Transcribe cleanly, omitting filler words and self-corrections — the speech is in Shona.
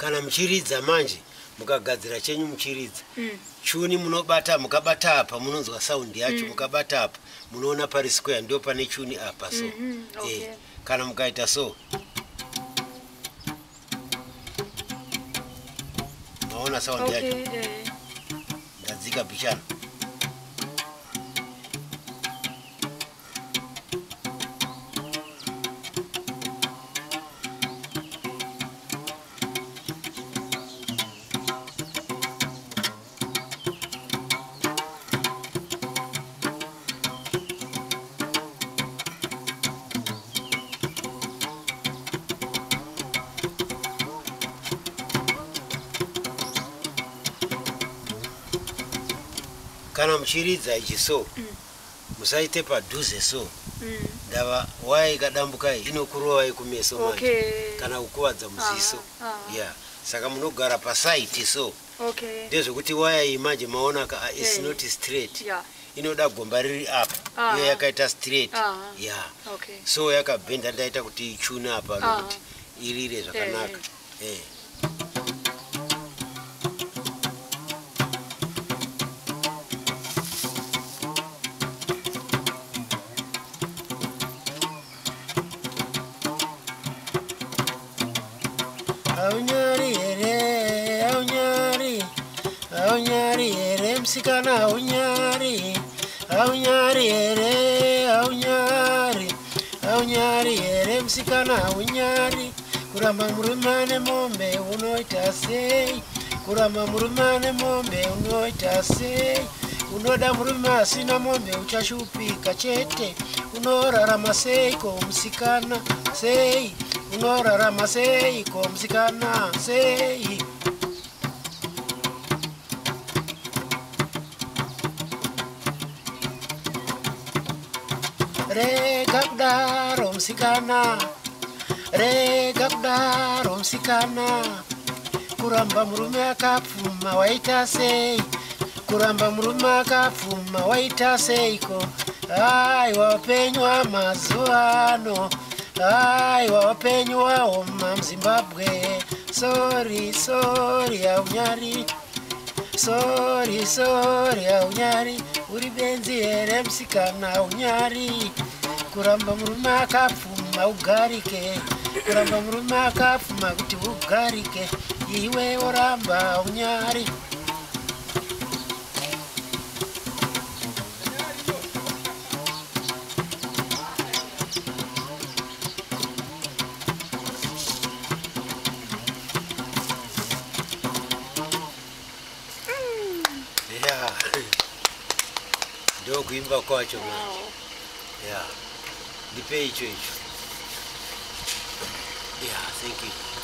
kana muchiridza manje mukagadzira chenyu muchiridza chuni munobata mukabata apa munonzwa sound yacho mukabata apa munoona pari square ndio pane chuni apa so kana mukaita so maona sound yacho ndadzika pichana kana muchiridza ichi so musaite padhuze so ndava wai kadambuka inokurova kumeso manje kana kukuwadza muziso saka munogara pasaiti so ndezvekuti waya iyi manje maona is not straight inoda gomba riri apa iyo yakaita straight so yakabhenda ndaita kuti ichune apa nokuti irire zvakanaka Aunyari ere msikana aunyari ere msikana aunyari kuramba murumane mombe unoita sei kuramba murumane mombe unoita sei unoda murume asina mombe uchashupika chete unorarama sei ko msikana sei unorarama sei ko msikana sei Regabdaro msikana kuramba murume akapfuma waita sei kuramba murume akapfuma waita seiko ai wapenywa mazuano ai wapenywa oma mzimbabwe sorry aunyari sorry aunyari uri benzi ere msikana aunyari kuramba murume akapfuma ugarike kuramba murume akapfuma kuti ugarike iwe oramba aunyari ndio kuimba kwacho manje ndipe icho thank you.